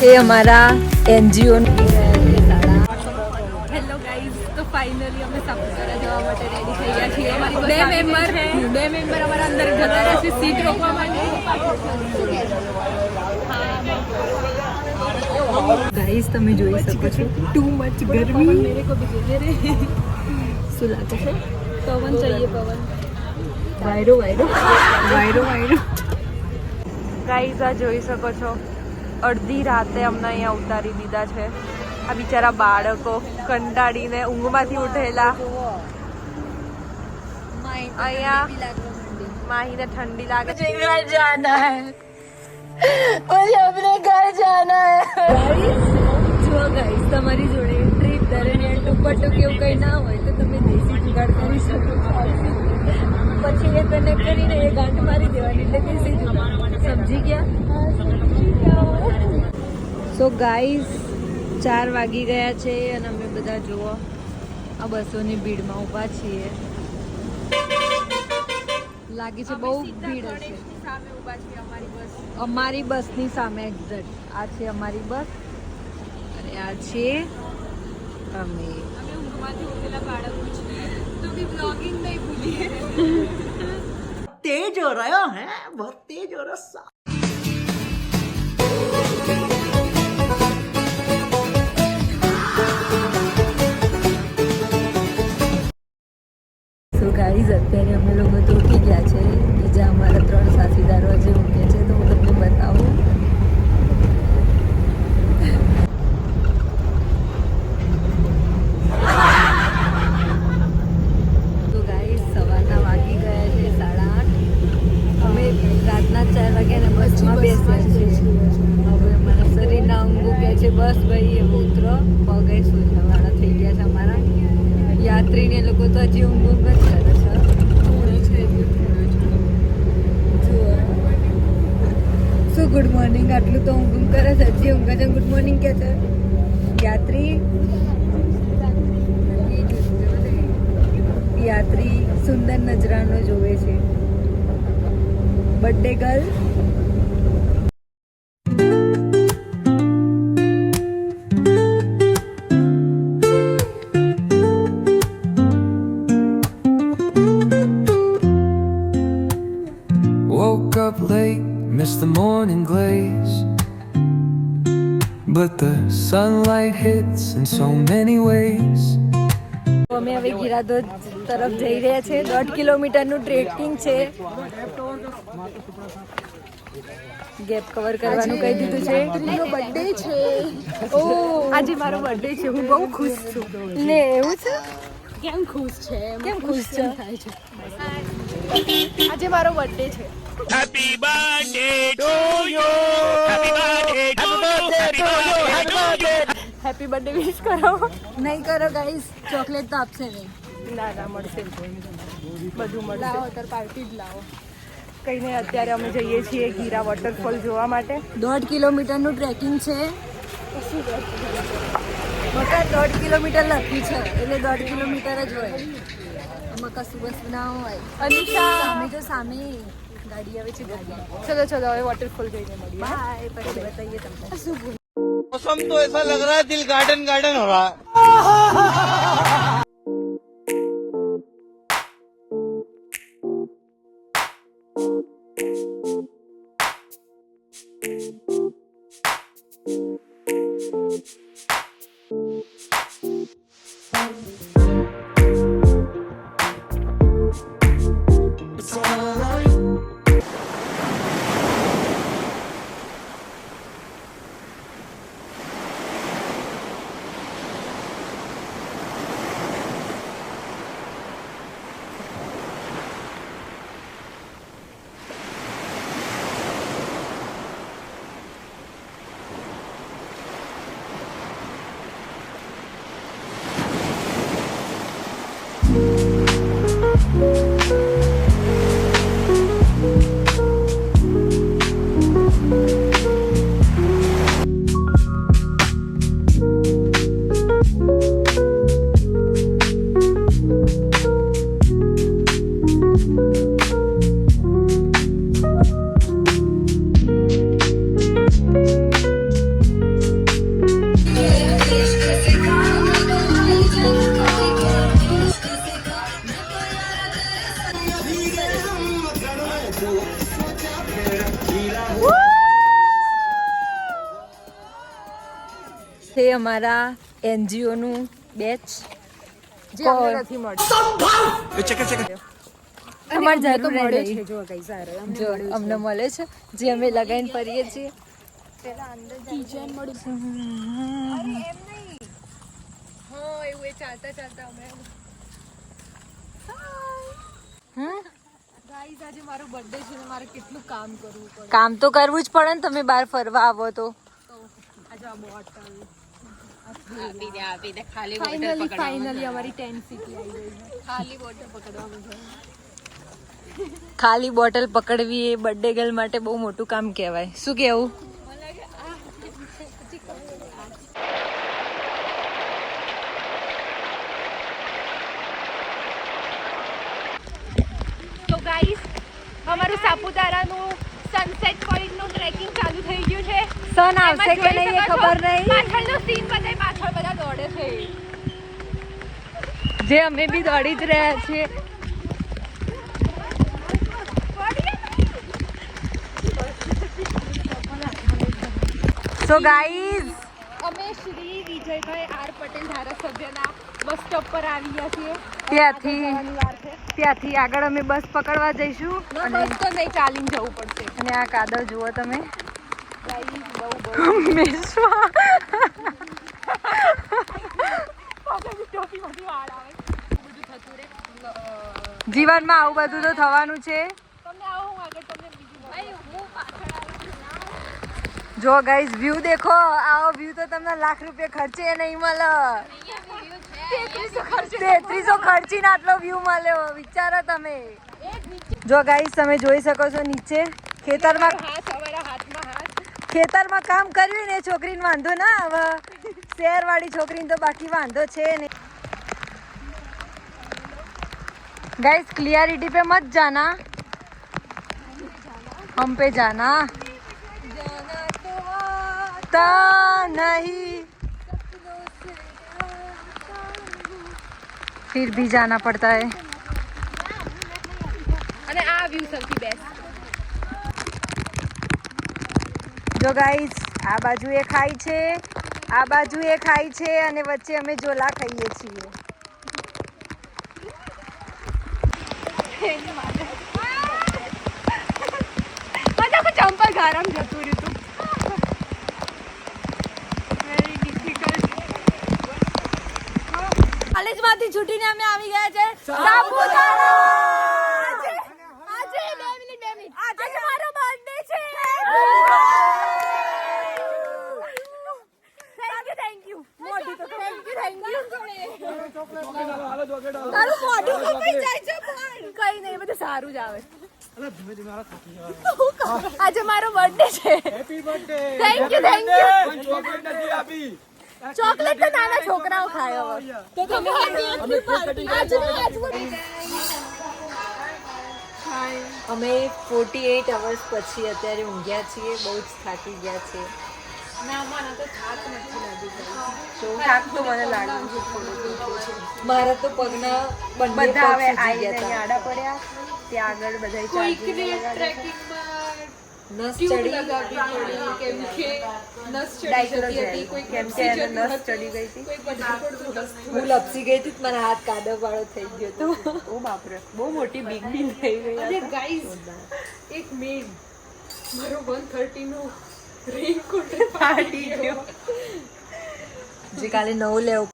એ અમારા NGO hello guys, તો finally અમે સાપુતારા જવા માટે રેડી થઈ ગયા છીએ. બે મેમ્બર અમારા અંદર જતા રહેશે સીટ રોકવા માટે. ગાઈસ તમે જોઈ શકો છો ટુ મચ ગરમી. મેરે કો ભી જોઈએ રે. શું લાગે છે? પવન चाहिए પવન. વાયરો વાયરો વાયરો વાયરો. ગાઈઝ આ જોઈ શકો છો, અડધી રાતે અમને અહીંયા ઉતારી દીધા છે. આ બિચારા બાળકો કંટાળીને ઊંઘમાંથી ઉઠેલા. અહીંયા માહીને ઠંડી લાગે છે. घर जाना है, मुझे अपने घर जाना है. જો ગાઈસ તમારી જોડે ટ્રીપ દરમિયાન ટુપટ્ટો કે એવું કંઈ ના હોય તો તમે દેશી જુગાડ કરી શકો છો. પછી એ કનેક્ટ કરીને એ ગાંઠ મારી દેવાની, એટલે દેશી જુગાડ. સમજી ગયા? સો ગાઈસ 4 વાગી ગયા છે અને અમે બધા જુઓ આ બસોની ભીડમાં ઊભા છીએ. લાગે છે બહુ ભીડ હશે. અમારી બસની સામે એક્ઝેક્ટ આ છે અમારી બસ અને આ છે અમે. तेज हो रहा है, बहुत तेज हो रहा. સો ગાઈઝ અત્યારે અમે લોકો તો ઉઠી ગયા છે. બીજા અમારા 3 સાથીદારો જે ઊંઘે છે તો હું તમને બતાવું. તો ગાઈઝ સવારના વાગી ગયા છે 8:30. અમે રાતના 4 વાગ્યાના બસમાં બેસ્યા છે. હવે અમારા શરીરના અંગો કહે છે બસ ભાઈ હવે ઉતરો. પગે સોજાવાળા થઈ ગયા છે અમારા યાત્રીને. લોકો તો હજી ઊંઘ જ કરે છે. શું ગુડ મોર્નિંગ, આટલું તો ઊંઘ કરે છે, હજી ઊંઘ છે. ગુડ મોર્નિંગ કે છે યાત્રી સુંદર નજરાનો જોવે છે. Birthday girl. Woke up late, missed the morning glaze, but the sunlight hits in so many ways. અમે હવે ગિરાધોધ તરફ જઈ રહ્યા છે. 1.5 કિલોમીટરનું ટ્રેકિંગ છે. ગેપ કવર કરવાનું કહી દીધું છે. મારો બર્થડે છે. આજે મારો બર્થડે છે. હું બહુ ખુશ છું. ને એવું છે? કેમ ખુશ છે? કેમ ખુશ છે? થાય છે. આજે મારો બર્થડે છે. Happy birthday to you. Happy birthday to you. Happy birthday. Happy birthday wish કરો. નહીં કરો ગાઈસ, ચોકલેટ તો આપશે નહીં. ના મળશે, બધું મળશે. લાવો અત્યારે પાર્ટી જ લાવો. કંઈ નહીં, અત્યારે અમે જઈએ છીએ ગીરા વોટરફોલ જોવા માટે. 1.5 કિલોમીટરનું ટ્રેકિંગ છે. મકા 1.5 કિલોમીટર લખ્યું છે એટલે 1.5 કિલોમીટર જ હોય. આમાં કશું બસ ના હોય. અનિશા સામે તો સામે ગાડી આવે છે. ગાડી ચલો હવે વોટરફોલ જઈને મળીએ. બાય. પછી બતાવીએ તમને શું બોલ. मौसम तो ऐसा लग रहा है दिल गार्डन गार्डन हो रहा है. છે અમારા NGO નું બેચ જે અમને નથી મળતું. અમારે જરૂર મળે છે જો અમને મળે છે જે અમે લગાઈને ફરીએ છીએ. આજે મારો બર્થડે છે ને મારે કેટલું કામ કરવું પડે. કામ તો કરવું જ પડે ને, તમે બહાર ફરવા આવો તો. આજે આ બોટલ ફાઇનલી અમારી 10 સિટી આવી ગઈ છે. ખાલી બોટલ પકડવાનું છે. ખાલી બોટલ પકડવી એ બર્થડે ગર્લ માટે બહુ મોટું કામ કહેવાય. શું કેવું? તો ગાઈસ અમારું સાપુતારાનું સનસેટ પોઈન્ટનું ટ્રેકિંગ ચાલુ થઈ ગયું છે. સન આવશે કે નહીં એ ખબર નહીં. પાછળનો સીન બતાય, પાછળ બધા દોડે છે. જે અમે બી દોડી જ રહ્યા છીએ. સો ગાઈઝ અમે શ્રી વિજયભાઈ આર પટેલ ધારાસભ્યના બસ સ્ટોપ પર આવી ગયા છીએ. ત્યાંથી આગળ અમે બસ પકડવા જઈશું. ના, બસ તો નહીં, ચાલીને જવું પડશે. અને આ કાદવ જુઓ તમે. જીવનમાં આવું બધું તો થવાનું છે. તમને આવો હું આગળ તમને બીજું ભાઈ હું પાછળ આવું છું. જો ગાઈઝ વ્યૂ દેખો. આવો વ્યૂ તો તમને લાખ રૂપિયા ખર્ચે નહીં મળે. 3300 ખર્ચીને આટલો વ્યૂ મળ્યો. વિચારો તમે. જો ગાઈઝ તમે જોઈ શકો છો નીચે ખેતરમાં કામ કર્યું ને છોકરીને વાંધો ના આવે. શહેરવાળી છોકરીને તો બાકી વાંધો છે નહીં. गाइस क्लियरिटी पे मत जाना, हम पे जाना नहीं, फिर भी जाना पड़ता है. અને આ વ્યૂ સૌથી બેસ્ટ. જો ગાઈસ આ બાજુ એ ખાઈ છે, આ બાજુ એ ખાઈ છે અને વચ્ચે અમે જોલા ખાઈએ છીએ. ચંપલ ગારમ જતું રહ્યું. Very difficult. કોલેજમાંથી છૂટીને અમે આવી ગયા છે સાપુતારા. આજે 2 મિનિટ આજે મારો બર્થડે છે. થેન્ક યુ મોઢું તો થેન્ક યુ તારું મોઢું કપાઈ જાય છે પણ કઈ નહીં, બધું સારું જ આવે. આજે મારો બર્થડે છે. Happy birthday. Thank you chocolate નથી આપી. ચોકલેટ તો નાના છોકરાઓ ખાય હવે. તો તમે અમે 48 અવર્સ પછી અત્યારે ઊંઘ્યા છીએ. બહુ જ થાકી ગયા છે. થાક તો મને લાગ્યું છે મારા તો પગના બંને બધા હવે પગ સૂજી ગયા હતા. આડા પડ્યા ત્યાં આગળ બધા નસ ચડી હું લપસી ગઈ હતી. મારા હાથ કાદવ વાળો થઈ ગયો હતો. ઓ બાપરે, બહુ મોટી બિગ બિલ થઈ ગઈ. અને ગાઈસ એક મેડ મારો 130 નો રેનકોટ ફાટી ગયો. જે કાલે નવું લેવું